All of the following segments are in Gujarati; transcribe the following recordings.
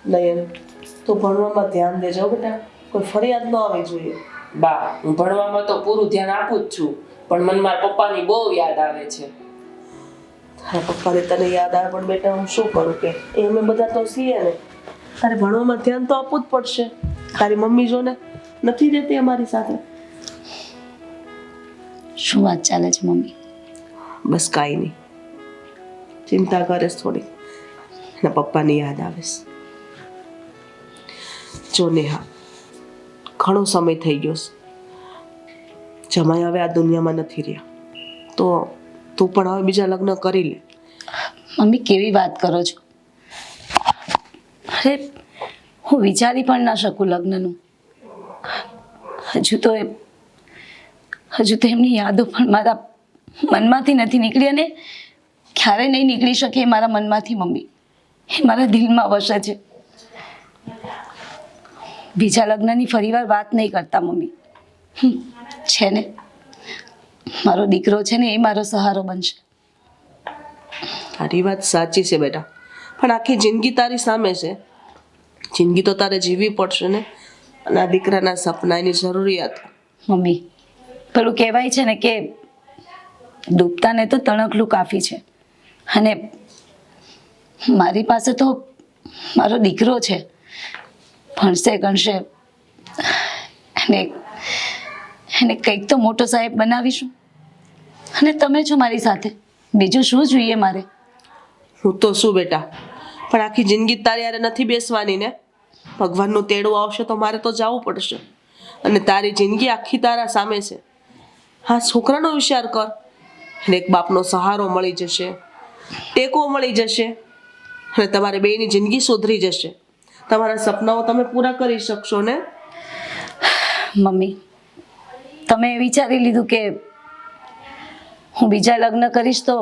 નયન, તું ભણવામાં ધ્યાન દેજો બેટા, કોઈ ફરિયાદ ન આવવી જોઈએ. બા, હું ભણવામાં તો પૂરું ધ્યાન આપું જ છું, પણ મને મારા પપ્પાની બહુ યાદ આવે છે. તારા પપ્પાને તને યાદ આવે, પણ બેટા હું શું કરું કે એ અમે બધા તો છીએ ને. તારે ભણવામાં ધ્યાન તો આપવું જ પડશે. તારી મમ્મી જો ને નથી રહેતી અમારી સાથે. શું વાત ચાલે છે મમ્મી? બસ કાંઈ નહીં, ચિંતા કરેશ થોડી, એના પપ્પાની યાદ આવેશ. જો નેહા, ઘણો સમય થઈ ગયો છે, જમાઈ હવે આ દુનિયામાં નથી રહ્યા, તો તું પણ હવે બીજા લગ્ન કરી લે. મમ્મી કેવી વાત કરો છો? અરે હું વિચારી પણ ના શકું લગ્નનું. હજુ તો એમની યાદો પણ મારા મનમાંથી નથી નીકળી, અને ક્યારે નહીં નીકળી શકે એ મારા મનમાંથી મમ્મી. એ મારા દિલમાં વસે છે. બીજા લગ્નની ફરીવાર વાત નહીં કરતા મમ્મી. છે ને મારો દીકરો છે ને, એ મારો સહારો બનશે. તારી વાત સાચી છે બેટા, પણ આખી જિંદગી તારી સામે છે. જિંદગી તો તારે જીવવી પડશે ને, અને આ દીકરાના સપના, એની જરૂરિયાત. મમ્મી પેલું કહેવાય છે ને કે ડૂબતાને તો તણખલું કાફી છે, અને મારી પાસે તો મારો દીકરો છે, ભણશે ગણશે, એને કંઈક તો મોટો સાહેબ બનાવીશું. અને તમે છો મારી સાથે, બીજું શું જોઈએ મારે? હું તો શું બેટા, પણ આખી જિંદગી તારી યારે નથી બેસવાની ને. ભગવાનનું તેડું આવશે તો મારે તો જવું પડશે, અને તારી જિંદગી આખી તારા સામે છે. હા, છોકરાનો વિચાર કર, અને એક બાપનો સહારો મળી જશે, ટેકો મળી જશે, અને તમારે બેયની જિંદગી સુધરી જશે. તમારા સપનાઓ તમે પૂરા કરી શકશો ને. મમ્મી તમે વિચારી લીધું કે હું બીજા લગ્ન કરીશ તો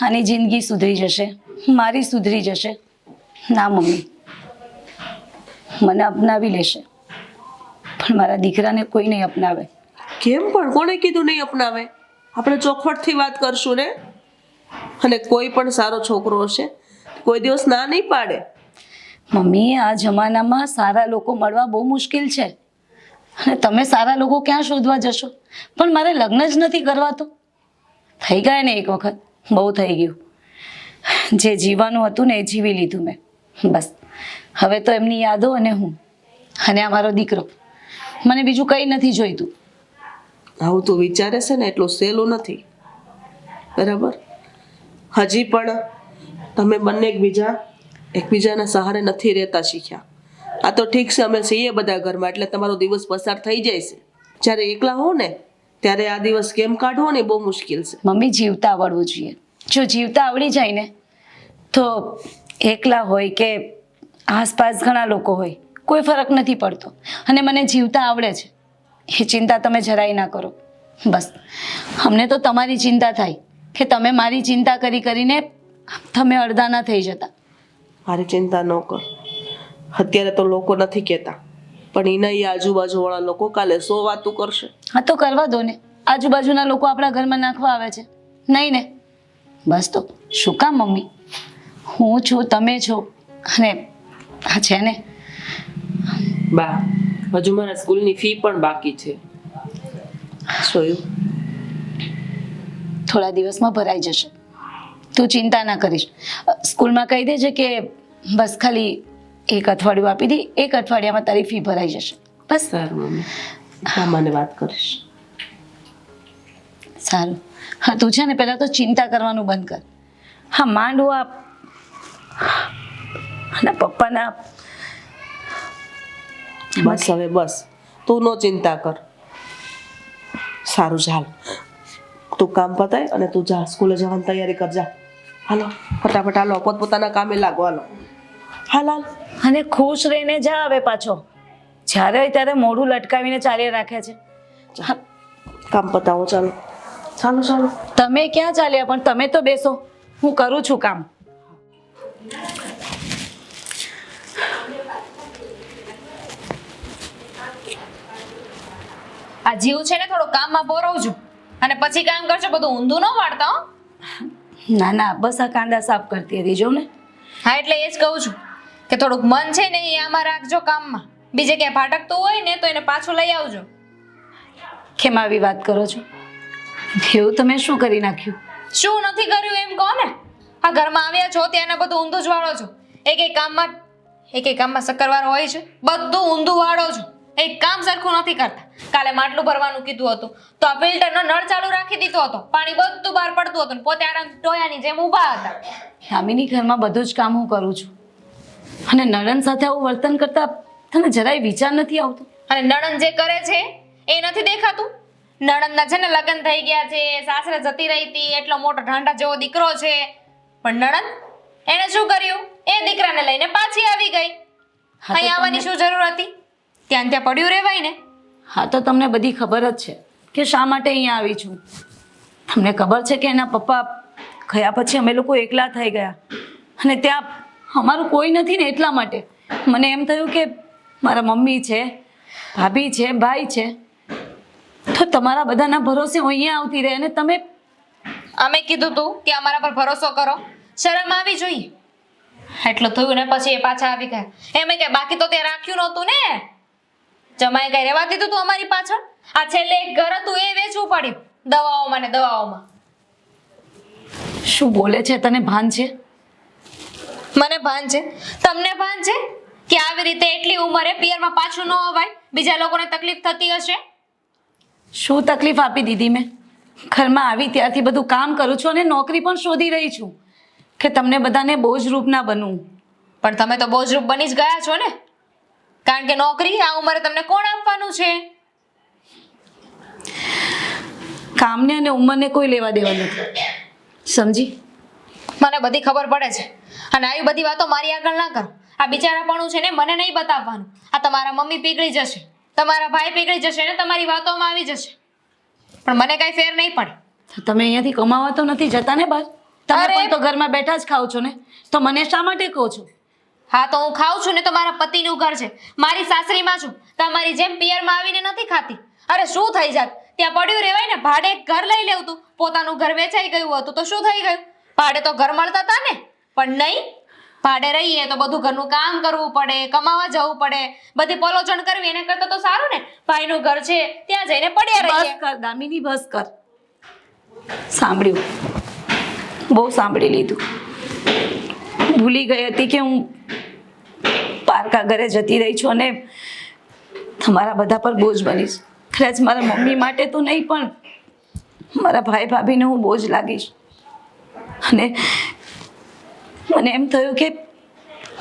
આની જિંદગી સુધરી જશે, મારી સુધરી જશે? ના મમ્મી, મને અપનાવી લેશે, પણ મારા દીકરાને કોઈ નહીં અપનાવે. કેમ પણ? કોણે કીધું નહીં અપનાવે? આપણે ચોખવટથી વાત કરશું ને. અને કોઈ પણ સારો છોકરો હશે, કોઈ દિવસ ના નહીં પાડે. મમ્મી આ જમાનામાં સારા લોકો મળવા બહુ મુશ્કેલ છે, અને તમે સારા લોકો ક્યાં શોધવા જશો? પણ મારે લગ્ન જ નથી કરવા તો. થઈ ગયા ને એક વખત, બહુ થઈ ગયું. જે જીવવાનું હતું ને એ જીવી લીધું મેં, બસ. હવે તો એમની યાદો અને હું, અને આ મારો દીકરો, મને બીજું કંઈ નથી જોઈતું. આવું તું વિચારે છે ને એટલું સહેલું નથી, બરાબર? હજી પણ તમે બંને એકબીજાના સહારે નથી રહેતા શીખ્યા. આ તો ઠીક છે, અમે છીએ બધા ઘરમાં એટલે તમારો દિવસ પસાર થઈ જાય છે. જ્યારે એકલા હો ને ત્યારે આ દિવસ કેમ કાઢવો ને બહુ મુશ્કેલ છે. મમ્મી જીવતા આવડવું જોઈએ. જો જીવતા આવડી જાય ને તો એકલા હોય કે આસપાસ ઘણા લોકો હોય, કોઈ ફરક નથી પડતો. અને મને જીવતા આવડે છે, એ ચિંતા તમે જરાય ના કરો. બસ અમને તો તમારી ચિંતા થાય કે તમે મારી ચિંતા કરીને તમે અડધા ના થઈ જતા. મારી ચિંતા ન કર. અત્યારે તો લોકો નથી કહેતા, પણ એના એ આજુબાજુવાળા લોકો કાલે 100 વાતું કરશે. હા તો કરવા દો ને. આજુબાજુના લોકો આપણા ઘરમાં નાખવા આવે છે નહીં ને? બસ તો શું કામ મમ્મી? હું છું, તમે છો, અને હા છે ને. બા, હજુ મારા સ્કૂલની ફી પણ બાકી છે. જોયું? થોડા દિવસમાં ભરાઈ જશે, તું ચિંતા ના કરીશ. સ્કૂલમાં કહી દેજે કે બસ ખાલી 1 અઠવાડિયું આપી દે, 1 અઠવાડિયામાં તારી ફી ભરાઈ જશે. બસ. સારું મમ્મી, મામાને વાત કરીશ. સારું. હા તું છે ને પહેલાં તો ચિંતા કરવાનું બંધ કર. હા માંડવા અને પપ્પાના. બસ હવે બસ, તું નો ચિંતા કર. સારું ચાલ, તું કામ પતાય અને તું જા, સ્કૂલે જવાની તૈયારી કરજા. હાલો ફટાફટ, હાલો પોતપોતાના કામે લાગો. હાલો હાલ હાલ. અને ખુશ રહીને જા હવે પાછો. જ્યારે હોય ત્યારે મોઢું લટકાવીને ચાલ્યા રાખે છે. હા, કામ પતાવો. ચાલો ચાલો ચાલો. તમે ક્યાં ચાલ્યા? પણ તમે તો બેસો, હું કરું છું કામ. આ જીવ છે ને થોડો કામમાં બોરવજો, અને પછી કામ કરજો. બધું ઊંધું ન વાળતા હો. ના ના, બસ આ કાંદા સાફ કરતી હતી, જો ને. હા એટલે એ જ કહું છું, કે થોડુંક મન છે ને એ આમાં રાખજો કામમાં. બીજે ક્યાંય ભાટકતું હોય ને તો એને પાછું લઈ આવજો. કેમ આવી વાત કરો છો? એવું તમે શું કરી નાખ્યું? શું નથી કર્યું એમ કહો ને. આ ઘરમાં આવ્યા છો ત્યાંને બધું ઊંધું જ વાળો છો. એક કામમાં શક્કરવાર હોય છે, બધું ઊંધું વાળો છો. એક કામ સરખું નથી કરતા. કાલે માટલું ભરવાનું કીધું હતું તો આ ફિલ્ટરનો નળ ચાલુ રાખી દીધો હતો, પાણી બધું બહાર પડતું હતું ને પોતે આરામ ટોયાની જેમ ઊભા હતા. દામિની, ઘરમાં બધું જ કામ હું કરું છું અને નણંદ સાથે આવું વર્તન કરતા તને જરાય વિચાર નથી આવતો? અને નણંદ જે કરે છે એ નથી દેખાતું? નણંદના છે ને લગ્ન થઈ ગયા છે, સાસરે જતી રહી હતી, એટલો મોટો ઢાંઢા જેવો દીકરો છે, પણ નણંદ એને શું કર્યું? એ દીકરાને લઈને પાછી આવી ગઈ. અહીં આવવાની શું જરૂર હતી? ત્યાં પડ્યું રહેવાય ને. હા, તો તમને બધી ખબર જ છે કે શા માટે અહીંયા આવી છું. તમને ખબર છે કે એના પપ્પા ગયા પછી અમે લોકો એકલા થઈ ગયા અને ત્યાં અમારું કોઈ નથી ને, એટલા માટે મને એમ થયું કે મારા મમ્મી છે, ભાભી છે, ભાઈ છે, તો તમારા બધાના ભરોસે હું અહીંયા આવતી રહે અને તમે... અમે કીધું તું કે અમારા પર ભરોસો કરો, શરમ આવી જોઈએ. એટલું થયું ને પછી એ પાછા આવી ગયા. એમ કે બાકી તો ત્યાં રાખ્યું નહોતું ને. જમાઈ કઈ રહેવા દીધું તું અમારી પાછળ? આ છેલ્લે એક ઘર હતું એ વેચવું પડ્યું દવાઓમાં ને દવાઓમાં. શું બોલે છે? તને ભાન છે? મને ભાન છે, તમને ભાન છે કે આવી રીતે એટલી ઉંમરે પિયરમાં પાછું ન અવાય? બીજા લોકોને તકલીફ થતી હશે. શું તકલીફ આપી દીધી મેં? ઘરમાં આવી ત્યારથી બધું કામ કરું છું અને નોકરી પણ શોધી રહી છું કે તમને બધાને બોજરૂપ ના બનવું. પણ તમે તો બોજરૂપ બની જ ગયા છો ને, કારણ કે નોકરી આ ઉંમરે તમને કોણ આપવાનું છે? કામને અને ઉંમરને કોઈ લેવા દેવા નથી, સમજી? મને બધી ખબર પડે છે અને આવી બધી વાતો મારી આગળ ના કરો. આ બિચારાપણું છે ને મને નહીં બતાવવાનું. આ તમારા મમ્મી પીગળી જશે, તમારા ભાઈ પીગળી જશે ને તમારી વાતોમાં આવી જશે, પણ મને કઈ ફેર નહીં પડે. તમે અહીંયાથી કમાવા તો નથી જતા ને બહાર? તમે પણ તો ઘરમાં બેઠા જ ખાઓ છો ને, તો મને શા માટે કહો છો? હા, તો હું ખાઉં છું ને તો મારા પતિનું ઘર છે, મારી સાસરીમાં છું. તમારી જેમ પિયરમાં આવીને નથી ખાતી. અરે શું થઈ જાત? ત્યાં પડ્યું રહેવાય ને. ભાડે એક ઘર લઈ લેવું તું, પોતાનું ઘર વેચાઈ ગયું હતું તો શું થઈ ગયું? ભાડે તો ઘર મળતા હતા ને, પણ નહીં. ભાડે રહીએ તો બધું ઘરનું કામ કરવું પડે, કમાવા જવું પડે, બધી પલોચણ કરવી. એને કરતા તો સારું ને ભાઈનું ઘર છે ત્યાં જઈને પડ્યા રહીએ. બસ કર દામિની, બસ કર. સાંભળ્યું, બહુ સાંભળી લીધું. ભૂલી ગઈ હતી કે હું પારકા ઘરે જતી રહી છું અને તમારા બધા પર બોજ બનીશ. કદાચ મારા મમ્મી માટે તો નહીં, પણ મારા ભાઈ ભાભીને હું બોજ લાગીશ. અને મને એમ થયું કે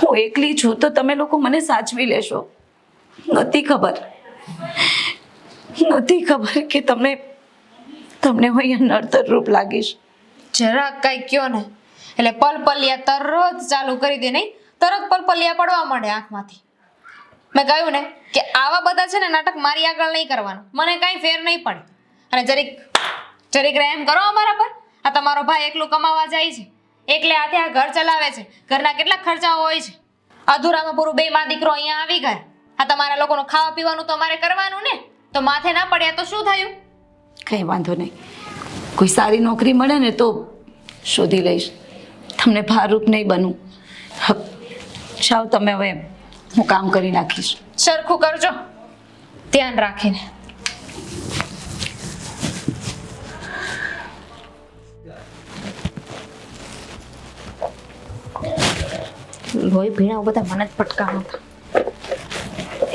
હું એકલી છું તો તમે લોકો મને સાચવી લેશો. નહોતી ખબર કે તમને હું અહીંયા નડતર રૂપ લાગીશ. જરાક કઈ કયો ને એટલે પલપલિયા તરત ચાલુ કરી દે. નહીં, તરત પલપલિયા પડવા માંડે આંખમાંથી. મેં કહ્યું ને કે આવા બધા છે ને નાટક મારી આગળ નહીં કરવાનું, મને કાંઈ ફેર નહીં પડે. અને જરીક એમ કરો અમારા પર. આ તમારો ભાઈ એકલું કમાવા જાય છે, એકલે હાથે આ ઘર ચલાવે છે, ઘરના કેટલા ખર્ચાઓ હોય છે. અધૂરામાં પૂરું બે માં દીકરો અહીંયા આવી ગયા. આ તમારા લોકોનું ખાવા પીવાનું તો અમારે કરવાનું ને, તો માથે ના પડ્યા તો શું થયું? કંઈ વાંધો નહીં, કોઈ સારી નોકરી મળે ને તો શોધી લઈશ. તમને ભારરૂપ નહીં બનવું. જાઓ તમે, હવે હું કામ કરી નાખીશ. સરખું કરજો, ધ્યાન રાખીને. લોહી ભીણા બધા મને જ પટકાનો હતા.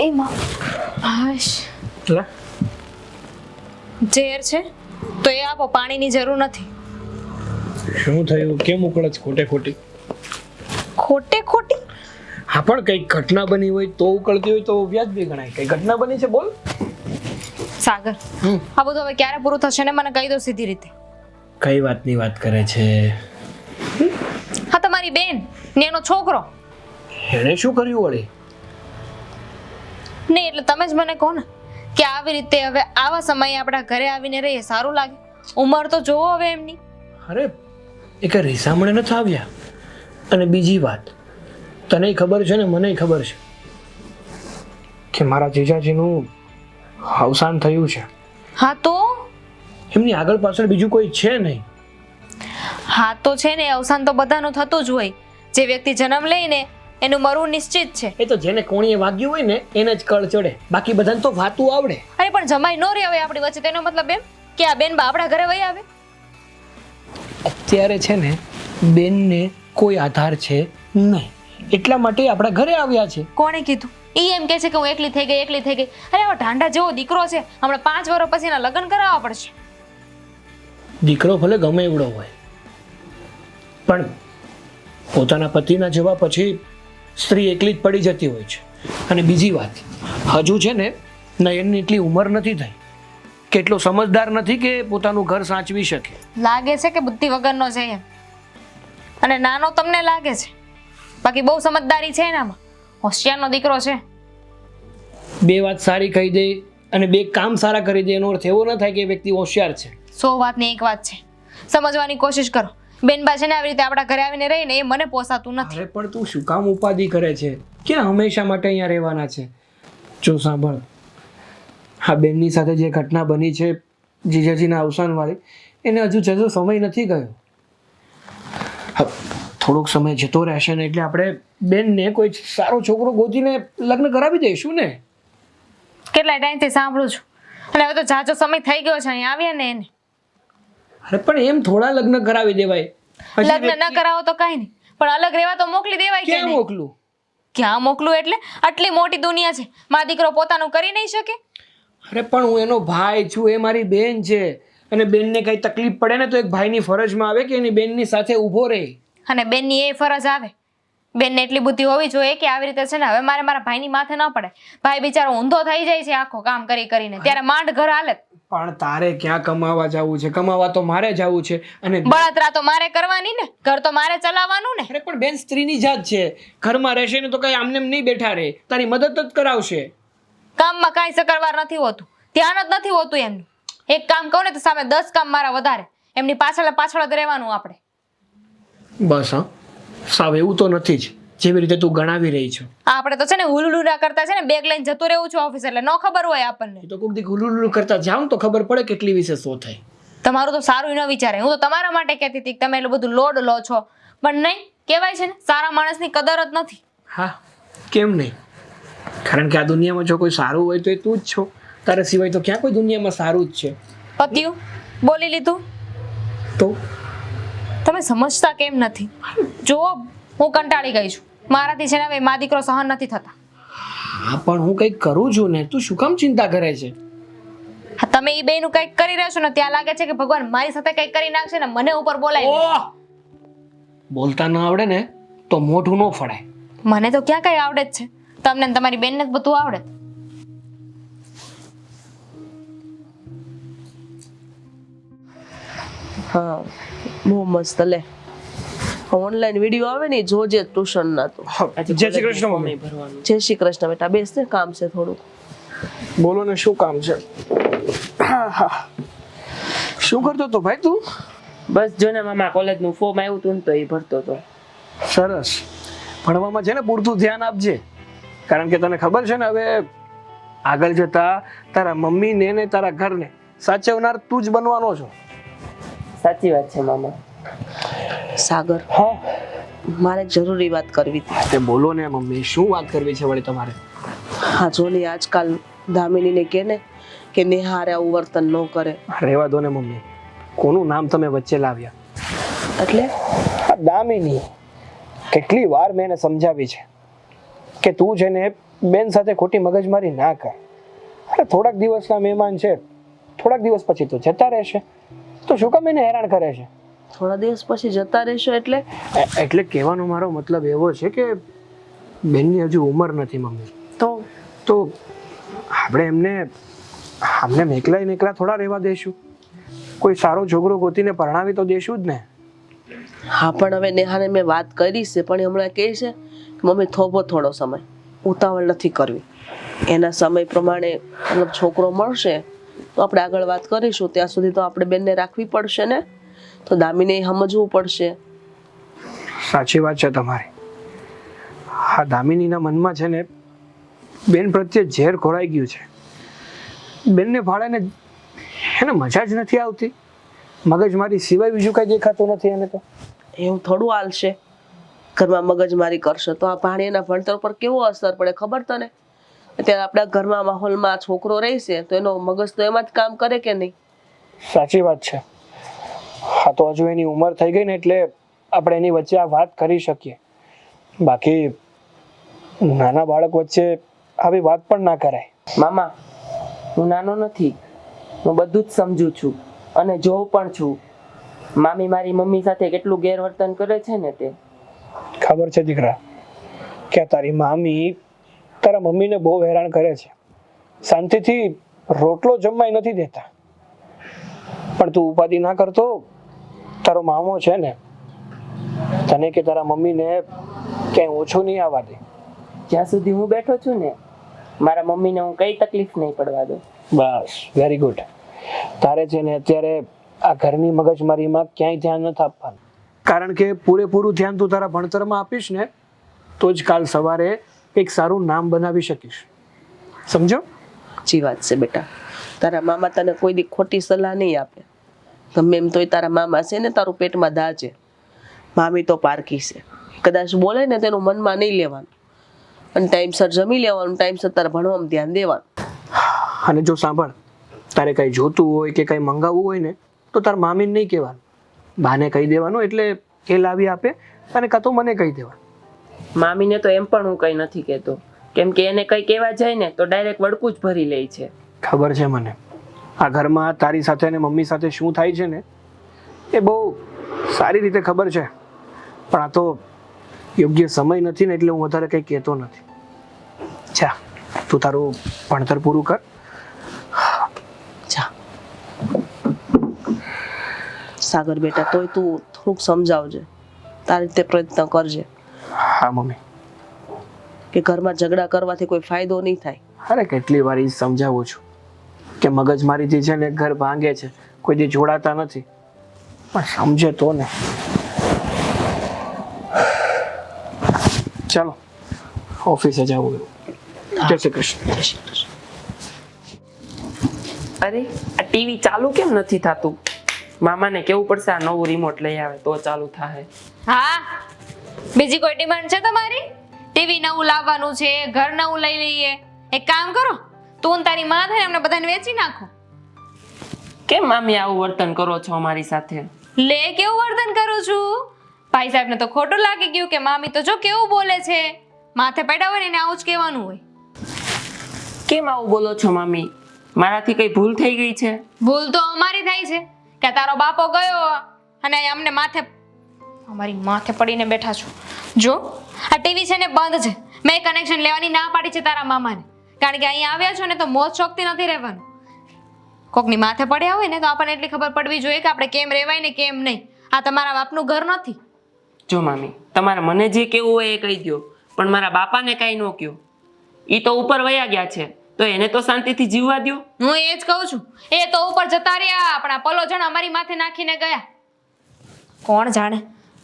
એમાં હાશ ઝેર છે તો એ આપો, પાણીની જરૂર નથી. શું થયું? કેમ ઉકળે છે ખોટે ખોટી? ખોટે ખોટી? હા, પણ કઈ ઘટના બની હોય તો ઉકળતી હોય તો વ્યાજબી ગણાય. કઈ ઘટના બની છે બોલ. સાગર, આ બધું હવે ક્યારે પૂરું થશે ને મને કહી દો સીધી રીતે. કઈ વાતની વાત કરે છે? હા, તમારી બેન ને એનો છોકરો. એણે શું કર્યું વળી? નહીં એટલે તમે જ મને કહો ને કે આવી રીતે હવે આવા સમયે આપણા ઘરે આવીને રહીએ સારું લાગે? ઉંમર તો જોવો હવે એમની. અરે એ કઈ રીસામણે નથી આવ્યા. અને બીજી વાત, તને ખબર છે ને મને ખબર છે કે મારા જીજાજીનું અવસાન થયું છે. હા તો? એમની આગળ પાછળ બીજું કોઈ છે નહીં. હા તો છે ને, અવસાન તો બધાનું થતું જ હોય. જે વ્યક્તિ જન્મ લઈને એનું મરવું નિશ્ચિત છે. એ તો જેને કોણીએ વાગ્યું હોય ને એને જ કળ ચડે, બાકી બધાને તો વાતું આવડે. અરે પણ જમાઈ નો રહે હવે આપણી વચ્ચે, તેનો મતલબ એમ કે આ બેન બા આપણા ઘરે વહી આવે? અત્યારે છે ને બેનને કોઈ આધાર છે નહીં, એટલા માટે આપણા ઘરે આવ્યા છે. કોણે કીધું? એ એમ કહે છે કે હું એકલી થઈ ગઈ, એકલી થઈ ગઈ. અરે આવો ઢાંઢા જેવો દીકરો છે, હમણાં 5 વર્ષ પછી એના લગ્ન કરાવવા પડશે. દીકરો ભલે ગમે એવડો હોય, પણ પોતાના પતિના જવા પછી સ્ત્રી એકલી જ પડી જતી હોય છે. અને બીજી વાત, હજુ છે ને નયનની એટલી ઉંમર નથી થઈ, કેટલો સમજદાર નથી કે પોતાનું ઘર સાચવી શકે. લાગે છે કે બુદ્ધિ વગરનો છે એમ, અને નાનો તમને લાગે છે, બાકી બહુ સમજદારી છે એનામાં. હોશિયારનો દીકરો છે. બે વાત સારી કહી દે અને બે કામ સારા કરી દે એનો અર્થ એવો ન થાય કે એ વ્યક્તિ હોશિયાર છે. 100 વાતની એક વાત છે, સમજવાની કોશિશ કરો. બેનબા છે ને આવી રીતે આપણા ઘરે આવીને રહીને એ મને પોસાતું નથી. અરે પણ તું શું કામ ઉપાધિ કરે છે કે હંમેશા માટે અહીંયા રહેવાના છે? જો સાંભળ, હા બેનની સાથે જે ઘટના બની છે જીજાજીના અવસાન વાળી, એને હજુ જજો સમય નથી ગયો. થોડોક સમય જતો રહેશે ને એટલે આપણે બેનને કોઈ સારો છોકરો ગોતીને લગ્ન કરાવી દઈશું ને. કેટલા ટાઈમથી સાંભળું છું, અને હવે તો જાજો સમય થઈ ગયો છે અહીંયા આવ્યા ને એને. અરે પણ એમ થોડા લગ્ન કરાવી દેવાય? હજી લગ્ન ન કરાવો તો કઈ નહીં, પણ અલગ રહેવા તો મોકલી દેવાય કે ક્યાં નહીં? મોકલું? ક્યાં મોકલું એટલે? આટલી મોટી દુનિયા છે, મારો દીકરો પોતાનું કરી નહીં શકે? અરે પણ હું એનો ભાઈ છું, એ મારી બેન છે, અને બેનને કઈ તકલીફ પડે ને તો એક ભાઈની ફરજમાં આવે કે એની બેનની સાથે ઊભો રહે. અને બેનની એ ફરજ આવે. બેનને એટલી બુદ્ધિ હોવી જોઈએ કે આવી રીતે છે ને હવે મારે મારા ભાઈની માથે ન પડે. ભાઈ બિચારો ઊંધો થઈ જાય છે આખો કામ કરી કરીને, ત્યારે માંડ ઘર હાલે. પણ તારે ક્યાં કમાવા જવું છે? કમાવા તો મારે જવું છે. અને બળતરા તો મારે કરવાની ને, ઘર તો મારે ચલાવવાનું ને. અરે પણ બેન સ્ત્રીની જાત છે, ઘરમાં રહેશે ને તો કઈ આમને નહીં બેઠા રહે, તારી મદદ જ કરાવશે. કામમાં કાંઈ સકરવાર નથી હોતું, ધ્યાન જ નથી હોતું એમનું. એક કામ કહું ને તો સામે 10 કામ મારા વધારે. એમની પાછળ પાછળ જ રહેવાનું આપણે. બસ હા, સાવ એવું તો નથી જ જેવી રીતે તું ગણાવી રહી છો. આપણે તો છે ને હુલુલુડા કરતા છે ને બેગ લઈને જતું રહેવું છે ઓફિસ, એટલે ન ખબર હોય આપણને. એ તો કોક દી ગુલુલુલુ કરતા જાવ તો ખબર પડે કેટલી વિશે શું થાય. તમારું તો સારું ન વિચારે. હું તો તમારા માટે કહેતી હતી કે તમે એટલું બધું લોડ લો છો, પણ નહીં, કહેવાય છે ને સારા માણસની કદર જ નથી. હા, કેમ નહીં? કારણ કે આ દુનિયામાં જો કોઈ સારું હોય તો એ તું જ છો. તારા સિવાય તો ક્યાં કોઈ દુનિયામાં સારું જ છે? પત્યું બોલી લીધું તો તમે સમજતા કેમ નથી? જો હું કંટાળી ગઈ છું, મારાથી છે ને હવે મા દીકરો સહન નથી થતા. હા પણ હું કંઈક કરું છું ને, તું શું કામ ચિંતા કરે છે? હા, તમે એ બેનું કંઈક કરી રહ્યા છો ને ત્યાં લાગે છે કે ભગવાન મારી સાથે કંઈક કરી નાખશે ને મને ઉપર બોલાય. ઓહ! બોલતા ન આવડે ને તો મોઢું ન ફળાય. મને તો ક્યાં કઈ આવડે જ છે, તમને ને તમારી બેનને જ બધું આવડે. હા, બહુ મસ્ત. લે ઓનલાઈન વિડીયો આવે ને ઈ જોજે ટ્યુશન ના. તો જય શ્રી કૃષ્ણ મમ્મી. ભરવાનું. જય શ્રી કૃષ્ણ બેટા, બેસ ને, કામ છે થોડું. બોલો ને, શું કામ છે? શું કરતો તો ભાઈ તું? બસ જો ને મામા કોલેજનું ફોર્મ આવ્યું હતું ને તો એ ભરતો હતો. સરસ. ભણવામાં છે ને પૂરતું ધ્યાન આપજે, કારણ કે તને ખબર છે ને હવે આગળ જતા તારા મમ્મીને ને તારા ઘરને સાચવનાર તું જ બનવાનો છો. સાચી વાત છે મામા. સાગર, હા મારે એક જરૂરી વાત કરવી હતી. તે બોલો ને મમ્મી, શું વાત કરવી છે વળી તમારે? હા જો ને, આજકાલ દામિનીને કહે ને કે નેહારે આવું વર્તન ન કરે. રહેવા દો ને મમ્મી, કોનું નામ તમે વચ્ચે લાવ્યા? એટલે આ દામિની. કેટલી વાર મેં એને સમજાવી છે કે તું છે ને બેન સાથે ખોટી મગજમારી ના કર. અરે થોડાક દિવસના મહેમાન છે, થોડાક દિવસ પછી તો જતા રહેશે, તો શું કામ એને હેરાન કરે છે? થોડા દિવસ પછી જતા રહેશો એટલે? એટલે કહેવાનો મારો મતલબ એવો છે કે બેનની હજુ ઉંમર નથી મમ્મી. તો આપણે એમને એકલા થોડા રહેવા દેશું? કોઈ સારો છોકરો ગોતીને પરણાવી તો દેશું જ ને. હા પણ હવે નેહાને મેં વાત કરી છે, પણ એ હમણાં કહે છે કે મમ્મી થોભો થોડો સમય, ઉતાવળ નથી કરવી. એના સમય પ્રમાણે મતલબ છોકરો મળશે તો આપણે આગળ વાત કરીશું. ત્યાં સુધી તો આપણે બેનને રાખવી પડશે ને, તો દામીને સમજવું પડશે. સાચી વાત છે તમારી. હા, દામિનીના મનમાં છે ને બેન પ્રત્યે ઝેર ખોરાઈ ગયું છે. બેનને ભાડે ને એને મજા જ નથી આવતી. મગજ મારી સિવાય બીજું કઈ દેખાતું નથી એને. તો એવું થોડું હાલશે. ઘરમાં મગજમારી કરશે તો આ ભાણિયાના ભણતર પર કેવો અસર પડે ખબર તને? અત્યારે આપણા ઘરમાં માહોલમાં છોકરો રહેશે તો એનો મગજ તો એમાં જ કામ કરે કે નહીં? સાચી વાત છે. હા તો હજુ એની ઉંમર થઈ ગઈ ને એટલે આપણે એની વચ્ચે આ વાત કરી શકીએ. બાકી નાના બાળક વચ્ચે આવી વાત પણ ના કરાય. મામા, હું નાનો નથી, હું બધું જ સમજુ છું અને જોઉં પણ છું. મામી મારી મમ્મી સાથે કેટલું ગેરવર્તન કરે છે ને તે. ખબર છે દીકરા કે તારી મામી તારા મમ્મીને બહુ હેરાન કરે છે. શાંતિથી રોટલો જમવાય નથી દેતા. પણ તું ઉપાધિ ના કરતો. તારો મામો છે ને, તને કે તારા મમ્મીને ક્યાંય ઓછું નહીં આવવા દે. જ્યાં સુધી હું બેઠો છું ને, મારા મમ્મીને હું કઈ તકલીફ નહીં પડવા દઉં. બસ વેરી ગુડ. તારે છે ને અત્યારે આ ઘરની મગજમારીમાં ક્યાંય ધ્યાન નથી આપવાનું. કારણ કે પૂરેપૂરું ધ્યાન તું તારા ભણતરમાં આપીશ ને તો જ કાલ સવારે એક સારું નામ બનાવી શકીશ. સમજો? સાચી વાત છે બેટા. તારા મામા તને કોઈ દી ખોટી સલાહ નહીં આપે. ગમે એમ તોય તારા મામા છે ને તારું પેટમાં દા છે. મામી તો પારકી છે. કદાચ બોલે ને તેનું મનમાં નહીં લેવાનું અને ટાઈમસર જમી લેવાનું, ટાઈમસર તારા ભણવામાં ધ્યાન દેવાનું. અને જો સાંભળ, તારે કંઈ જોતું હોય કે કંઈ મંગાવવું હોય ને તો તાર મામીને નહીં કહેવાનું, બાને કહી દેવાનું એટલે એ લાવી આપે. અને કાં તો મને કહી દેવાનું. મામીને તો એમ પણ હું કઈ નથી કહેતો, કેમ કે એને કઈ કહેવા જાય ને તો ડાયરેક્ટ વડકું જ ભરી લે છે. ખબર છે મને આ ઘરમાં તારી સાથે અને મમ્મી સાથે શું થાય છે ને એ બહુ સારી રીતે ખબર છે. પણ આ તો યોગ્ય સમય નથી ને એટલે હું વધારે કંઈ કહેતો નથી. જા તું તારું ભણતર પૂરું કર. જા સાગર બેટા, તોય તું થોડુંક સમજાવજે, તારી રીતે પ્રયત્ન કરજે હા મમ્મી. કે ઘરમાં ઝઘડા કરવાથી કોઈ ફાયદો નહીં થાય. અરે કેટલી વાર ઈ સમજાવું છું કે મગજમારીથી છે ને ઘર ભાંગે છે, કોઈ દી જોડાતા નથી. પણ સમજે તો ને. ચાલો ઓફિસે જવું. જય શ્રી કૃષ્ણ. જય શ્રી કૃષ્ણ. અરે આ ટીવી ચાલુ કેમ નથી થતું? મામાને કેવું પડશે આ નવું રિમોટ લઈ આવે તો ચાલુ થાય. હા, બીજી કોઈ ડિમાન્ડ છે તમારી? ટીવી નવું લાવવાનું છે, ઘર નવું લઈ લઈએ. એક કામ કરો, તું ને તારી માં થઈને અમને બધાને વેચી નાખો. કેમ મામી આવું વર્તન કરો છો અમારી સાથે? લે કેવું વર્તન કરું છું? ભાઈ સાહેબને તો ખોટું લાગી ગયું કે મામી તો જો કેવું બોલે છે. માથે પડ્યા હોય ને એને આવું જ કહેવાનું હોય. કેમ આવું બોલો છો મામી? મારાથી કઈ ભૂલ થઈ ગઈ છે? ભૂલ તો અમારી થાય છે કે તારો બાપો ગયો અને અમને અમારી માથે પડીને બેઠા છો. જો આ ટીવી છે ને બંધ છે. મેં કનેક્શન લેવાની ના પાડી છે તારા મામાને, કારણ કે અહીંયા આવ્યા છો ને તો મોજ શોખથી નથી રહેવાનું. કોકની માથે પડ્યા હોય ને તો આપણને એટલી ખબર પડવી જોઈએ કે આપણે કેમ રહેવાય ને કેમ નહીં. આ તમારા બાપનું ઘર નથી. જો મામી, તમારે મને જે કેવું હોય એ કહી દો, પણ મારા બાપાને કઈ ન કહો. ઈ તો ઉપર વયા ગયા છે તો એને તો શાંતિથી જીવવા દો. હું એ જ કહું છું, એ તો ઉપર જતા રહ્યા પણ આ પલો જણ અમારી માથે નાખીને ગયા. કોણ જાણે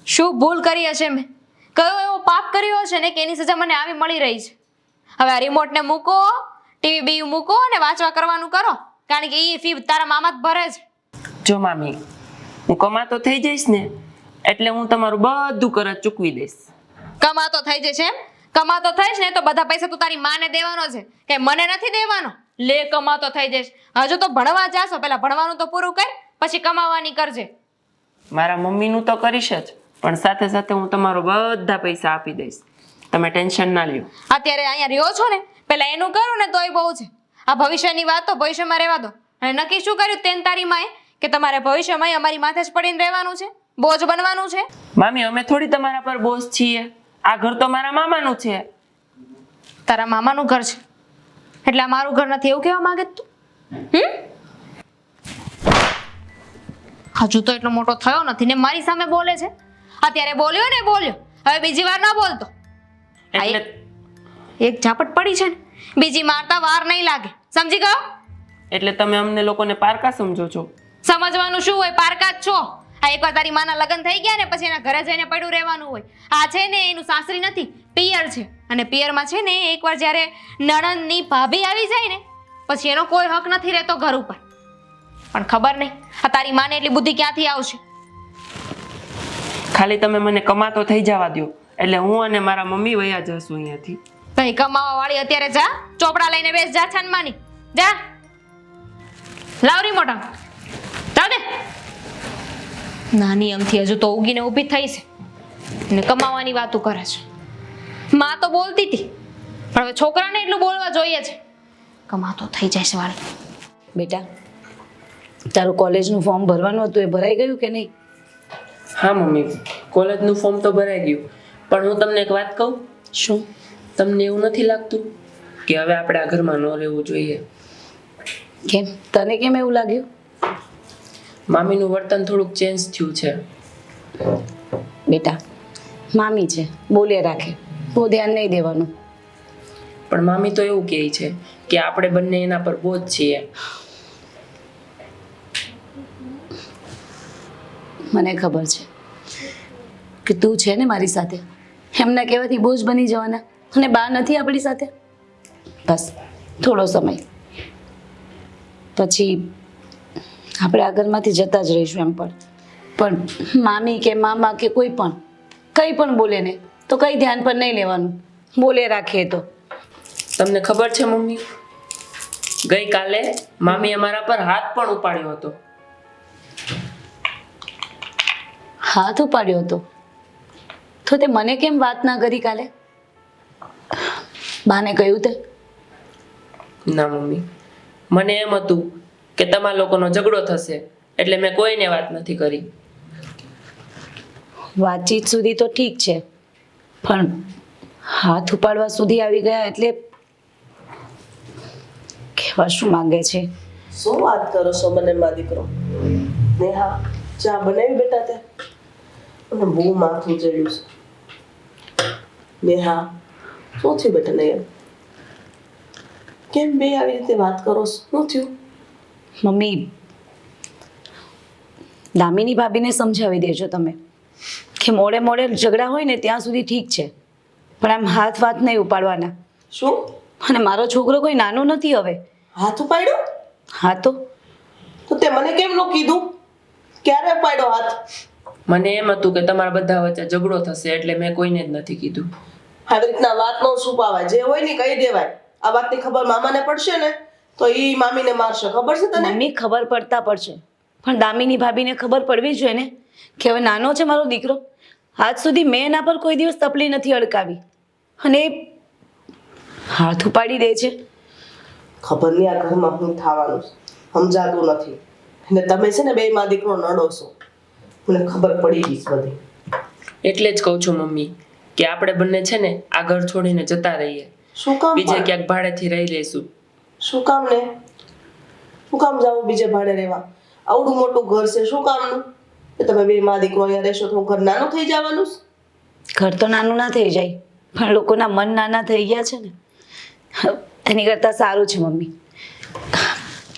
શું ભૂલ કરી હશે મેં, કયો એવો પાપ કર્યો હશે ને કે એની સજા મને આવી મળી રહી છે. હવે આ રિમોટને મૂકો, ટીવી બી મૂકો અને વાંચવા કરવાનું કરો, કારણ કે એ ફી તારા મામા જ ભરે છે. જો મામી, હું કમાતો થઈ જઈશ ને એટલે હું તમારું બધું કરજ ચૂકવી દઈશ. કમાતો થઈ જશે એમ? કમાતો થઈશ ને તો બધા પૈસા તું તારી માને દેવાનો છે કે મને નથી દેવાનો. લે કમાતો થઈ જઈશ. હજુ તો ભણવા જાશો, પહેલા ભણવાનું તો પૂરું કર, પછી કમાવાની કરજે. મારા મમ્મીનું તો કરીશ જ, પણ સાથે સાથે હું તમારો બધા પૈસા આપી દઈશ. તમે ટેન્શન ના લ્યો. અત્યારે અહીંયા રહ્યો છો ને, પહેલા એનું કરું ને તોય બહુ છે. આ ભવિષ્યની વાત તો ભવિષ્યમાં રહેવા દો. અને નક્કી શું કર્યું તેન તારી માએ કે તમારે ભવિષ્યમાં અમારી માથે જ પડીને રહેવાનું છે, બોજ બનવાનું છે? મામી, અમે થોડી તમારા પર બોઝ છીએ. આ ઘર તો મારા મામાનું છે. તારા મામાનું ઘર છે એટલે આ મારું ઘર નથી એવું કહેવા માંગે તું? હજુ તો એટલો મોટો થયો નથી ને મારી સામે બોલે છે. અત્યારે બોલ્યો ને બોલ્યો, હવે બીજી વાર ના બોલતો. એટલે એક ઝાપટ પડી છે ને, બીજી મારતા વાર નહીં લાગે, સમજી ગયો? એટલે તમે અમને લોકોને પારકા સમજો છો? સમજવાનું શું હોય, પારકા જ છો. આ એકવાર તારી માના લગ્ન થઈ ગયા ને પછી એના ઘરે જઈને પડ્યું રહેવાનું હોય. આ છે ને એનું સાસરી નથી, પિયર છે. અને પિયરમાં છે ને એકવાર જ્યારે નણંદની ભાભી આવી જાય ને પછી એનો કોઈ હક નથી રહેતો ઘર ઉપર. પણ ખબર નહીં આ તારી માને એટલી બુદ્ધિ ક્યાંથી આવશે. ખાલી તમે મને કમાતો થઈ જવા દો એટલે હું અને મારા મમ્મી વયા જશું અહીંયાથી. તઈ કમાવા વાળી અત્યારે જા ચોપડા લઈને બેસ જા છાનમાની જા લાવરી મોટા જાવ દે નાની અમથી હજુ તો ઉગીને ઊભી થઈ છે ને કમાવાની વાતો કરે છે. માં તો બોલતી હતી પણ હવે છોકરાને એટલું બોલવા જોઈએ છે. કમાતો થઈ જાય છે વાળી. બેટા તારું કોલેજનું ફોર્મ ભરવાનું હતું એ ભરાઈ ગયું કે નહીં? હા મમ્મી, કોલેજનું ફોર્મ તો ભરાઈ ગયું, પણ હું તમને એક વાત કહું. શું? તમને એવું નથી લાગતું કે હવે આપણે આ ઘરમાં ન રહેવું જોઈએ? કેમ? તને કેમ એવું લાગ્યું? મામીનું વર્તન થોડુંક ચેન્જ થયું છે. બેટા મામી છે, બોલે રાખે, બહુ ધ્યાન નહીં દેવાનું. પણ મામી તો એવું કહે છે કે આપણે બંને એના પર બોજ છીએ. મને ખબર છે કે તું છે ને મારી સાથે, એમના કહેવાથી બોજ બની જવાના, અને બા નથી આપણી સાથે. બસ થોડો સમય પછી આપણે આ ઘરમાંથી જતા જ રહીશું એમ. પણ મામી કે મામા કે કોઈ પણ કંઈ પણ બોલે ને તો કંઈ ધ્યાન પર નહીં લેવાનું, બોલે રાખીએ તો. તમને ખબર છે મમ્મી, ગઈકાલે મામી અમારા પર હાથ પણ ઉપાડ્યો હતો. હાથ ઉપાડ્યો હતો તો તે મને કેમ વાત ના કરી કાલે? બાને કહ્યું તે? ના મમ્મી, મને એમ હતું કે તમારા લોકોનો ઝઘડો થશે એટલે મેં કોઈને વાત નથી કરી. વાતચીત સુધી તો ઠીક છે, પણ હાથ ઉપાડવા સુધી આવી ગયા એટલે કહેવા શું માંગે છે? શું વાત કરો છો મને મા દીકરો? નેહા ચા બનાવી બેટા તે? અને બહુ માથું ચડ્યું છે. નેહા શું થયું બેટા? ને કેમ બે આવી રીતે વાત કરો છો? શું થયું? મમ્મી, દામિની ભાભીને સમજાવી દેજો તમે કે મોડે મોડે ઝઘડા હોય ને ત્યાં સુધી ઠીક છે, પણ આમ હાથ વાત નહીં ઉપાડવાના. શું? અને મારો છોકરો કોઈ નાનો નથી હવે. હાથ ઉપાડ્યો? હા તો તે મને કેમ ન કીધું? ક્યારે ઉપાડ્યો હાથ? મને એમ હતું કે તમારા બધા વચ્ચે ઝઘડો થશે એટલે મેં કોઈને જ નથી કીધું. આવી રીતના વાત નો છુપાવાય, જે હોય ને કહી દેવાય. આ વાતની ખબર મામાને પડશે ને તો ઈ મામીને મારશે, ખબર છે તને? મમ્મી ખબર પડતા પડશે, પણ દામિની ભાભીને ખબર પડવી જોઈએ ને કે હવે નાનો છે મારો દીકરો. આજ સુધી મેં એના પર કોઈ દિવસ તપલી નથી અડકાવી, અને એ હાથ ઉપાડી દે છે. ખબર નહીં આ ઘરમાં શું થવાનું છે, સમજાતું નથી. અને તમે છે ને બે માં દીકરો નડો છો, મને ખબર પડી ગઈ છે બધી. એટલે જ કહું છું મમ્મી કે આપણે બંને છે ને આ ઘર છોડીને જતા રહીએ, શું કામ? બીજે ક્યાંક ભાડેથી રહી લઈશું. શું કામ ને? શું કામ જાવું બીજે ભાડે રહેવા? આવડું મોટું ઘર છે, શું કામનું? કે તમે બે માં દીકરો અહીંયા રહેશો તો ઘર નાનું થઈ જવાનું છે? ઘર તો નાનું ના થઈ જાય, પણ લોકોના મન નાના થઈ ગયા છે ને, એની કરતાં સારું છે મમ્મી.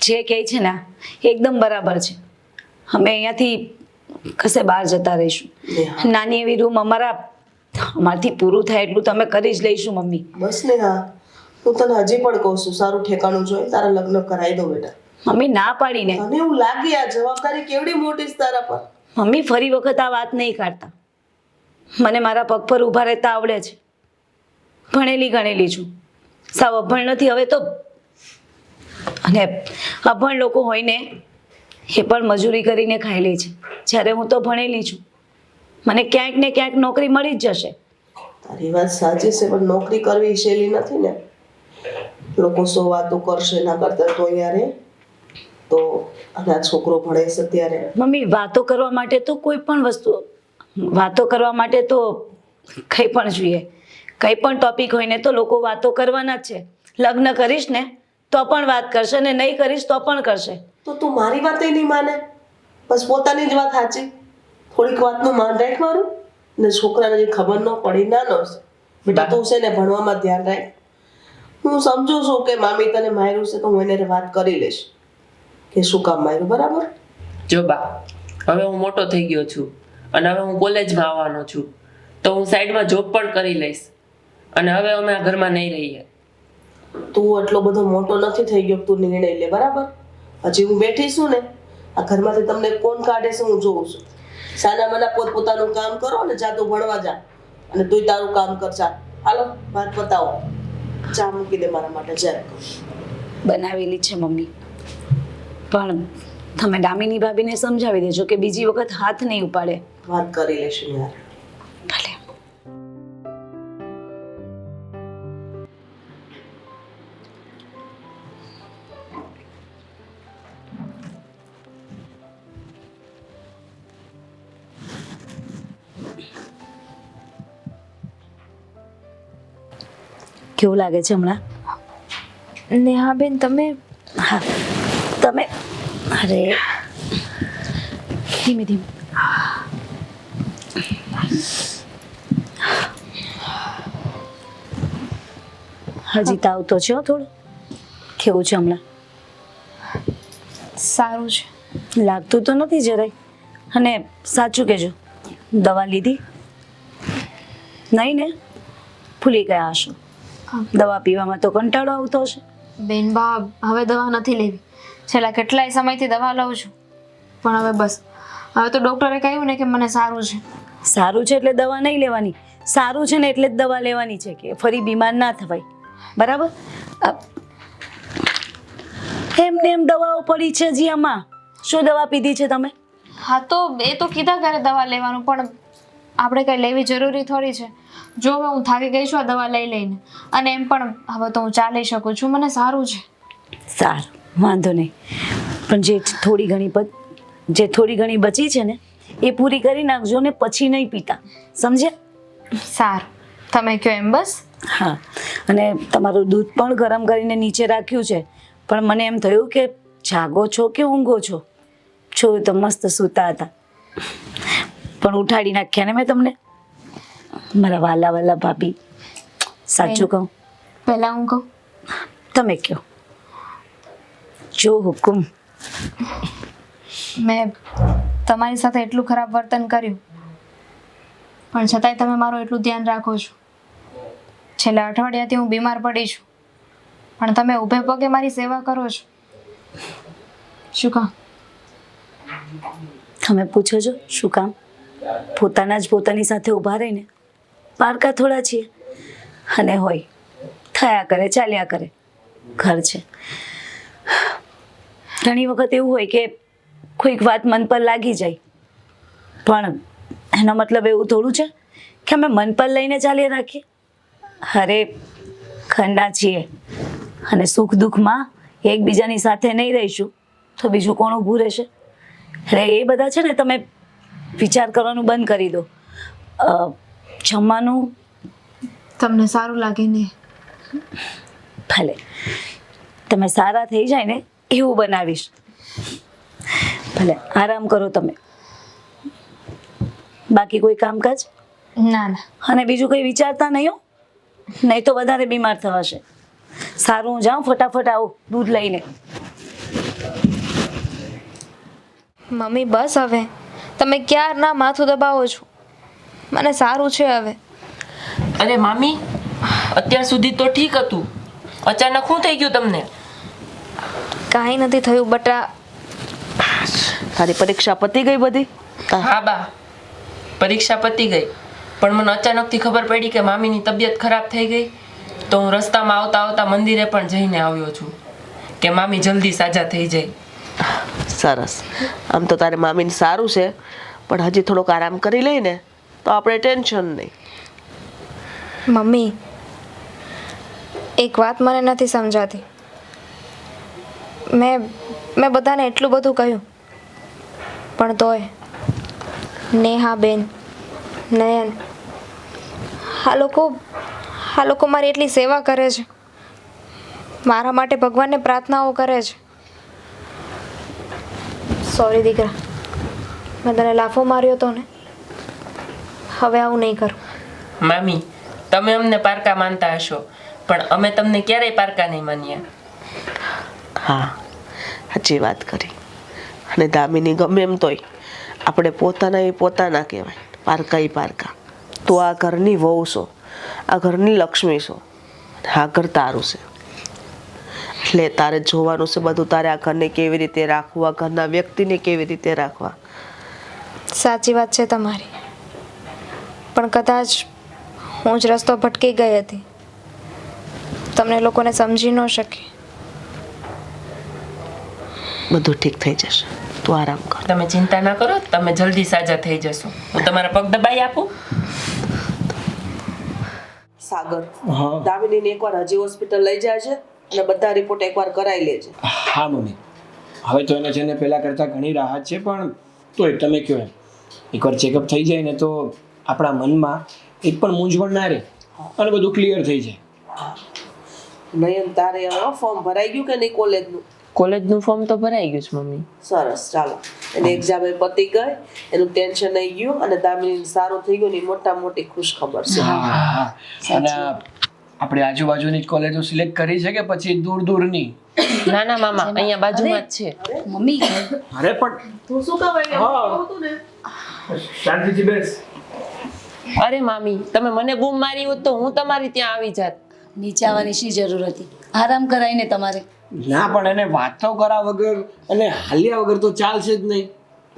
જે કહે છે ને એકદમ બરાબર છે. અમે અહીંયાથી કશે બહાર જતા રહીશું. નાની એવી રૂમ અમારાથી પૂરું થાય એટલું તો અમે કરી જ લઈશું મમ્મી. બસ ને. હા, હું તને હજી પણ કહું છું, સારું ઠેકાણું જોઈ તારા લગ્ન કરાવી દો બેટા. મમ્મી ના પાડીને. તને એવું લાગે આ જવાબદારી કેવડી મોટી છે તારા પર? મમ્મી ફરી વખત આ વાત નહીં કાઢતા. મને મારા પગ પર ઊભા રહેતા આવડે છે, ભણેલી ગણેલી છું, સાવ અભણ નથી હવે તો. અને અભણ લોકો હોય ને એ પણ મજૂરી કરીને ખાઈ લે છે, જ્યારે હું તો ભણેલી છું, મને ક્યાંક ને ક્યાંક નોકરી મળી જ જશે. તારી વાત સાચી છે, પણ નોકરી કરવી સહેલી નથી ને. લોકો સો વાતો કરશે, ના કરતા તો અહીંયા રહે તો. અને આ છોકરો ભણે છે ત્યારે. મમ્મી વાતો કરવા માટે તો કોઈ પણ વસ્તુ, વાતો કરવા માટે તો કંઈ પણ જોઈએ. કંઈ પણ ટોપિક હોય ને તો લોકો વાતો કરવાના જ છે. લગ્ન કરીશ ને તો પણ વાત કરશે, ને નહીં કરીશ તો પણ કરશે. તો તું મારી વાત નહીં માને, બસ પોતાની જ વાત સાચી. થોડીક વાતનું માન રાખ મારું. ને છોકરાને જે ખબર ન પડી નાનો છે બેટા, તું છે ને ભણવામાં ધ્યાન રાખ. હું સમજુ છું કે મામી તને માર્યું છે તો હું એને વાત કરી લઈશ કે શું કામ માર્યું, બરાબર? જો બા, હવે હું મોટો થઈ ગયો છું અને હવે હું કોલેજમાં આવવાનો છું, તો હું સાઈડમાં જોબ પણ કરી લઈશ અને હવે અમે આ ઘરમાં નહીં રહીએ. તું એટલો બધો મોટો નથી થઈ ગયો, તું નિર્ણય લે, બરાબર? હજી હું બેઠી છું ને, આ ઘરમાંથી તમને કોણ કાઢે છે હું જોઉં છું. સાના મના પોતપોતાનું કામ કરો ને, જા તું ભણવા જા. અને તું તારું કામ કર. જા હાલો વાત પતાવો. ચા મૂકી દે મારા માટે જરાક. બનાવેલી છે મમ્મી, પણ તમે દામિની ભાભીને સમજાવી દેજો કે બીજી વખત હાથ નહીં ઉપાડે. વાત કરી લેશું યાર. ભલે. કેવું લાગે છે હમણાં? નેહા બેન તમે હા, તમે અરે ધીમે ધીમે. હજી તાવ તો છે હો થોડું. કેવું છે હમણાં? સારું છે. લાગતું તો નથી જરાય. અને સાચું કહેજો, દવા લીધી નહીં ને? ભૂલી ગયા હશો. દવા પીવામાં તો કંટાળો આવતો હશે. બેન બા હવે દવા નથી લેવી. છેલ્લા કેટલાય સમયથી દવા લઉં છું, પણ હવે બસ. હવે તો ડૉક્ટરે કહ્યું ને કે મને સારું છે. સારું છે એટલે દવા નહીં લેવાની. સારું છે ને એટલે જ દવા લેવાની છે કે ફરી બીમાર ના થવાય. બરાબર? એમને એમ દવાઓ પડી છે હજી આમાં. શું દવા પીધી છે તમે? હા તો એ તો કીધા કરે દવા લેવાનું, પણ આપણે કંઈ લેવી જરૂરી થોડી છે. જો હવે હું થાકી ગઈ છું આ દવા લઈ લઈને, અને એમ પણ હવે તો હું ચાલી શકું છું, મને સારું છે. સારું, વાંધો નહીં. પણ જે થોડી ઘણી બચી છે ને એ પૂરી કરી નાખજો ને પછી નહીં પીતા. સમજ્યા? સારું, તમે કહો એમ બસ. હા, અને તમારું દૂધ પણ ગરમ કરીને નીચે રાખ્યું છે, પણ મને એમ થયું કે જાગો છો કે ઊંઘો છો. જોયું તો મસ્ત સૂતા હતા, પણ ઉઠાડી નાખ્યા ને મેં તમને. મારા વાલા વાલા ભાભી, સાચું કહું? પહેલા હું કહું? તમે કહો. જો હુકુમ. મેં તમારી સાથે એટલું ખરાબ વર્તન કર્યું, પણ છતાંય તમે મારું એટલું ધ્યાન રાખો છો. છેલ્લા અઠવાડિયાથી હું બીમાર પડી છું, પણ તમે ઊભે પગે મારી સેવા કરો છો. શું કામ? તમે પૂછો છો શું કામ? પોતાના જ પોતાની સાથે ઊભા રહીને પારકા થોડા છીએ, અને હોય થયા કરે, ચાલ્યા કરે. ઘર છે. ઘણી વખત એવું હોય કે કોઈક વાત મન પર લાગી જાય, પણ એનો મતલબ એવું થોડું છે કે અમે મન પર લઈને ચાલી રાખીએ. અરે ખંડા છીએ, અને સુખ દુઃખમાં એકબીજાની સાથે નહીં રહીશું તો બીજું કોણ ઊભું રહેશે? એટલે એ બધા છે ને તમે વિચાર કરવાનું બંધ કરી દો. જમવાનું તમને સારું લાગે ને? ભલે, તમે સારા થઈ જાય ને એવું બનાવીશ. ભલે આરામ કરો તમે. બાકી કોઈ કામકાજ? ના ના. અને બીજું કંઈ વિચારતા નહીં હો, નહીં તો વધારે બીમાર થવાશે. સારું, હું જાઉં, ફટાફટ આવું દૂધ લઈને. મમ્મી બસ હવે, તમે ક્યારના માથું દબાવો છો. મને સારું છે હવે. અરે મામી, અત્યાર સુધી તો ઠીક હતું, અચાનક શું થઈ ગયું તમને? કાંઈ નથી થયું બટા. તારી પરીક્ષા પતી ગઈ બધી? હા બા, પરીક્ષા પતી ગઈ, પણ મને અચાનકથી ખબર પડી કે મામીની તબિયત ખરાબ થઈ ગઈ. તો હું રસ્તામાં આવતા આવતા મંદિરે પણ જઈને આવ્યો છું કે મામી જલ્દી સાજા થઈ જાય. સરસ. આમ તો તારે મામીને સારું છે, પણ હજી થોડોક આરામ કરી લઈને તો આપણે ટેન્શન નહીં. મમ્મી એક વાત મને નથી સમજાતી. મેં બધાને એટલું બધું કહ્યું, પણ તોય નેહા બેન, નયન, આ લોકો મારી એટલી સેવા કરે છે, મારા માટે ભગવાનને પ્રાર્થનાઓ કરે છે. સોરી દીકરા, મેં તને લાફો માર્યો હતો ને, હવે આવું નહીં કરું. મામી, તમે અમને પારકા માનતા હશો, પણ અમે તમને ક્યારેય પારકા નહીં માન્યા. હા, સાચી વાત કરી. અને દામિની ગમે એમ તોય આપણે પોતાના એ પોતાના કહેવાય, પારકા એ પારકા. તો આ ઘરની વહુ છો, આ ઘરની લક્ષ્મી છો, આ ઘર તારું છે. એટલે તારે જોવાનું છે બધું, તારે આ ઘરને કેવી રીતે રાખવું, આ ઘરના વ્યક્તિને કેવી રીતે રાખવા. સાચી વાત છે તમારી, પણ કદાચ હું જ રસ્તો ભટકી ગઈ હતી, તમને લોકોને સમજી ન શકી. બધું ઠીક થઈ જશે, તું આરામ કર. તમે ચિંતા ના કરો, તમે જલ્દી સાજા થઈ જશો. હું તમારા પગ દબાઈ આપું? સાગર, હા દામિનીને એકવાર હજી હોસ્પિટલ લઈ જાય છે અને બધા રિપોર્ટ એકવાર કરાવી લેજે. હા મમ્મી, હવે તો એને છે ને પહેલાં કરતાં ઘણી રાહત છે, પણ તોય તમે કહો એમ એકવાર ચેકઅપ થઈ જાય ને તો આપણા મનમાં એક પણ મૂંઝવણ ના રહે અને બધું ક્લિયર થઈ જાય. નયન, તારે હવે ફોર્મ ભરાઈ ગયું કે નહીં કોલેજનું? કોલેજનું ફોર્મ તો ભરાઈ ગયું છે મમ્મી. સરસ, ચાલો. એની એક્ઝામ પતી ગઈ, એનું ટેન્શન નહીં ગયું અને દામિની સારું થઈ ગયું ને મોટા મોટી ખુશ ખબર છે. હા અને આપણે આજુબાજુની જ કોલેજો સિલેક્ટ કરી છે કે પછી દૂર દૂરની? ના ના મામા, અહીંયા બાજુમાં જ છે. મમ્મી અરે પણ તું શું કહેવાય? હા. કહું તું ને. શાંતિથી બેસ. અરે મામી, તમે મને બૂમ મારી હોત તો હું તમારી ત્યાં આવી જાત. નીચે આવવાની શી જરૂર હતી? આરામ કરાઈને તમારે. ના પણ એને વાતો કરા વગર અને હાલ્યા વગર તો ચાલશે જ નહીં.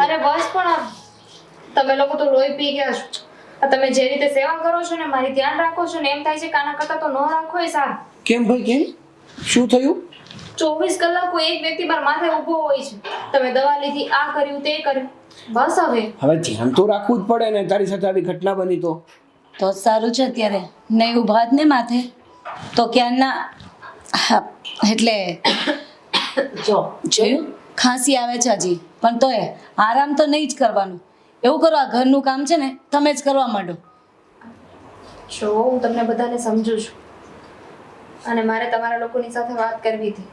અરે બસ, પણ તમે લોકો તો લોહી પી ગયા છો. તમે જે રીતે સેવા કરો છો ને, મારી ધ્યાન રાખો છો ને, એમ થાય છે કે આના કરતાં તો ન રાખો એ સારું. કેમ ભાઈ કેમ? શું થયું? 24 કલાક કોઈ એક વ્યક્તિ પર માથે ઊભો હોય છે. તમે દવા લીધી, આ કર્યું, તે કર્યું, બસ હવે ધ્યાન તો રાખવું જ પડે ને. તારી સાથે આવી ઘટના બની તો તો જ સારું છે અત્યારે. નહીં ઊભા જ ને માથે તો ક્યારના. હા, એટલે જો જોયું, ખાંસી આવે છે હજી, પણ તોય આરામ તો નહીં જ કરવાનું. એવું કરો, આ ઘરનું કામ છે ને તમે જ કરવા માંડો. જો હું તમને બધાને સમજુ છું અને મારે તમારા લોકોની સાથે વાત કરવી હતી.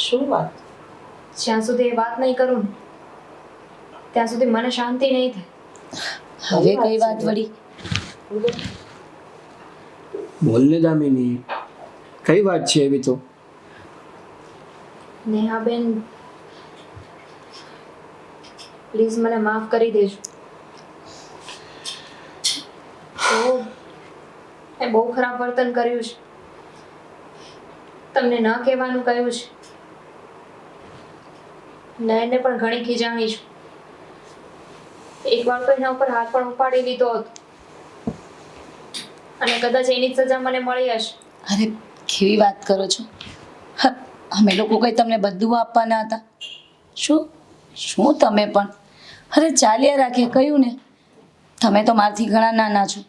શું વાત? જ્યાં સુધી એ વાત નહીં કરું ને ત્યાં સુધી મને શાંતિ નહીં થાય. હવે કઈ વાત વળી? બોલ ને દામિની, કઈ વાત છે એવી તો? નેહાબેન, પ્લીઝ મને માફ કરી દેજો. તો મેં બહુ ખરાબ વર્તન કર્યું છે, તમને ન કહેવાનું કહ્યું છે. નયનને પણ ઘણી ખીજાણી છું. એકવાર તો એના ઉપર હાથ પણ ઉપાડી લીધો હતો અને કદાચ એની જ સજા મને મળી હશે. અરે કેવી વાત કરો છો? હા, અમે લોકો કઈ તમને બધું આપવાના હતા? શું તમે પણ? અરે ચાલ્યા રાખે, કહ્યું ને, તમે તો મારથી ઘણા નાના છો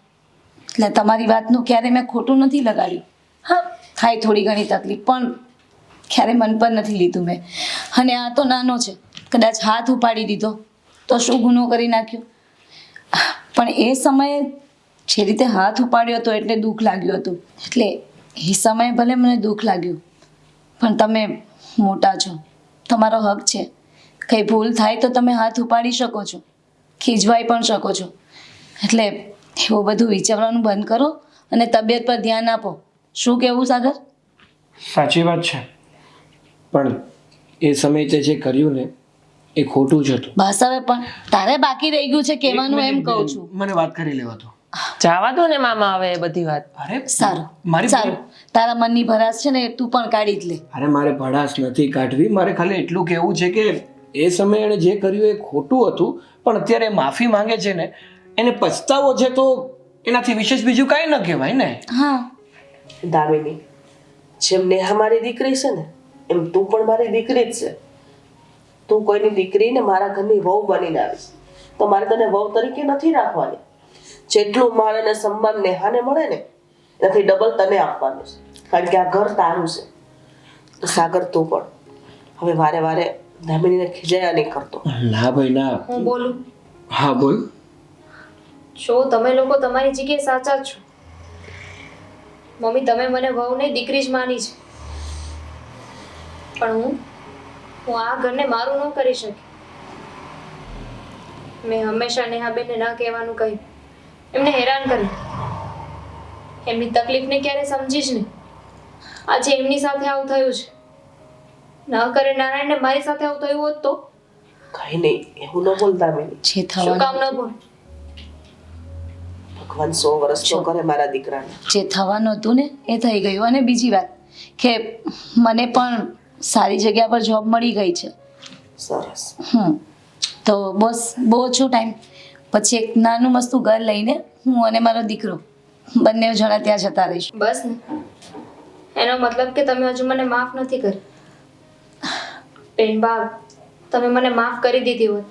એટલે તમારી વાતનું ક્યારે મેં ખોટું નથી લગાડ્યું. હા, થાય થોડી ઘણી તકલીફ, પણ ક્યારે મન પર નથી લીધું મેં. અને આ તો નાનો છે, કદાચ હાથ ઉપાડી દીધો તો શું ગુનો કરી નાખ્યો? પણ એ સમયે જે રીતે હાથ ઉપાડ્યો હતો એટલે દુઃખ લાગ્યું હતું. એટલે એ સમયે ભલે મને દુઃખ લાગ્યું, પણ તમે મોટા છો, તમારો હક છે. કંઈ ભૂલ થાય તો તમે હાથ ઉપાડી શકો છો, ખીજવાઈ પણ શકો છો. એટલે એવું બધું વિચારવાનું બંધ કરો અને તબિયત પર ધ્યાન આપો. શું કહેવું સાગર? સાચી વાત છે, પણ એ સમયે તે જે કર્યું ને એ ખોટું જ હતું. બસ હવે, પણ તારે બાકી રહી ગયું છે કહેવાનું, એમ કહું છું. મને વાત કરી લેવા તો. જવા દો ને મામા હવે એ બધી વાત. અરે સારું સારું, તારા મનની ભરાશ છે ને તું પણ કાઢી જ લે. અરે મારે ભડાશ નથી કાઢવી, મારે ખાલી એટલું કહેવું છે કે એ સમયે એણે જે કર્યું એ ખોટું હતું, પણ અત્યારે માફી માંગે છે ને, એને પછતાવો છે, તો એનાથી વિશેષ બીજું કાંઈ ન કહેવાય ને. હા દામિની, જેમ નેહા મારી દીકરી છે ને એમ તું પણ મારી દીકરી જ છે. તું કોઈની દીકરીને મારા ઘરની વહુ બનીને આવીશ તો મારે તને વહુ તરીકે નથી રાખવાની. જેટલું માન અને સન્માન નેહાને મળે ને એનાથી ડબલ તને આપવાનું છે, કારણ કે આ ઘર તારું છે. તો સાગર, તું પણ હવે વારે વારે દામિનીને ખીજાયા નહીં કરતો. ના ભાઈ ના. હું બોલું? હા બોલ. જો તમે લોકો તમારી જગ્યાએ સાચા જ છો. મમ્મી, તમે મને વહુ નહીં દીકરી જ માની છે, પણ હું આ ઘરને મારું ન કરી શકી. મેં હંમેશા નેહાબેનને ન કહેવાનું કહ્યું, એમને હેરાન કર્યું, એમની તકલીફને ક્યારે સમજી જ નહીં. આજે એમની સાથે આવું થયું છે. ન કરે નારાયણને મારી સાથે આવું થયું હોત તો? કઈ નહીં, એવું ન બોલ દામિની. જે શું થવાનું કામ ન બોલ? ભગવાન 100 વર્ષ તો કરે મારા દીકરાને. જે થવાનું હતું ને એ થઈ ગયું. અને બીજી વાત કે મને પણ સારી જગ્યા પર જોબ મળી ગઈ છે. સરસ. તો બસ બહુ ઓછો ટાઈમ પછી એક નાનું મસ્તું ઘર લઈને હું અને મારો દીકરો બંને જણા ત્યાં જતા રહીશું. બસ ને, એનો મતલબ કે તમે હજુ મને માફ નથી કરી. બેનબા, તમે મને માફ કરી દીધી હોત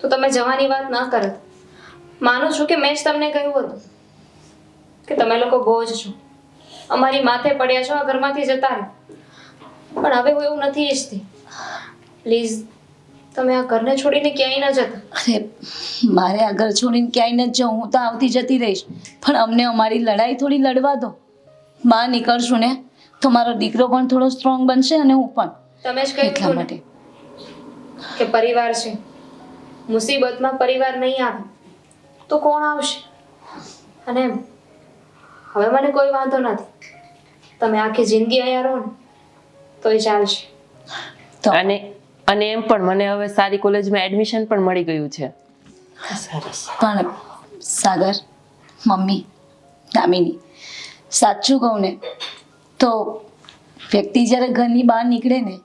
તો તમે જવાની વાત ન કરત. માનું છું કે મેં જ તમને કહ્યું હતું કે તમે લોકો બોજ છો, અમારી માથે પડ્યા છો, આ ઘરમાંથી જતા રહો. પણ હવે હું એવું નથી ઈચ્છતી. પ્લીઝ તમે આ ઘરને છોડીને ક્યાંય ન જતા. અરે મારે આ ઘર છોડીને ક્યાંય ન જાઉં, હું તો આવતી જતી રહીશ, પણ અમને અમારી લડાઈ થોડી લડવા દો. બહાર નીકળશું ને તો મારો દીકરો પણ થોડો સ્ટ્રોંગ બનશે અને હું પણ. તમે જ કહ્યું એટલા હતું માટે ને કે પરિવાર છે, મુસીબતમાં પરિવાર નહીં આવે તો કોણ આવશે? અને હવે મને કોઈ વાંધો નથી, તમે આખી જિંદગી અહીંયા રહો ને તોય ચાલશે. તો અને એમ પણ મને હવે સારી કોલેજમાં એડમિશન પણ મળી ગયું છે. સરસ. પણ સાગર, મમ્મી, દામિની, સાચું કહું ને તો વ્યક્તિ જ્યારે ઘરની બહાર નીકળે ને,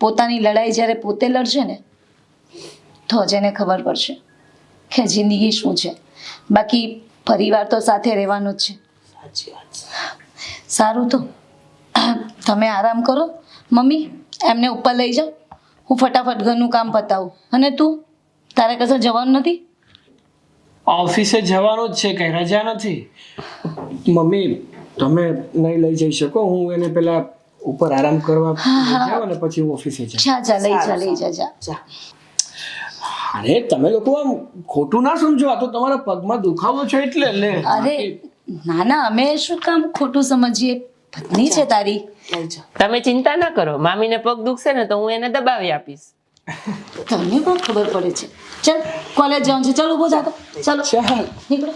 પોતાની લડાઈ જ્યારે પોતે લડશે ને તો જ એને ખબર પડશે કે જિંદગી શું છે. બાકી પરિવાર તો સાથે રહેવાનો જ છે. સાચી વાત છે. સારું તો તમે આરામ કરો. મમ્મી, એમને ઉપર લઈ જાઓ, હું ફટાફટ ઘરનું કામ પતાવું. અને તું, તારે કશે જવાનું નથી? ઓફિસે જવાનું જ છે, કઈ રજા નથી. મમ્મી, તમે નહીં લઈ જઈ શકો, હું એને પેલા ઉપર આરામ કરવા લઈ જાઉં અને પછી હું ઓફિસે જાઉં. જા લઈ જા લઈ જા જા. જા. અરે તમે લોકો આમ ખોટું ના સમજો, આ તો તમારા પગમાં દુખાવો છે એટલે લે. અરે ના ના, અમે શું કામ ખોટું સમજીએ? પત્ની છે તારી. લઈ જાઓ. તમે ચિંતા ના કરો, મામીને પગ દુખશે ને તો હું એને દબાવી આપીશ. તમને પણ ખબર પડે છે. ચાલ, કોલેજ જવાનું છે. ચાલ ઊભો જાતો. ચાલો ચાલ. નીકળો.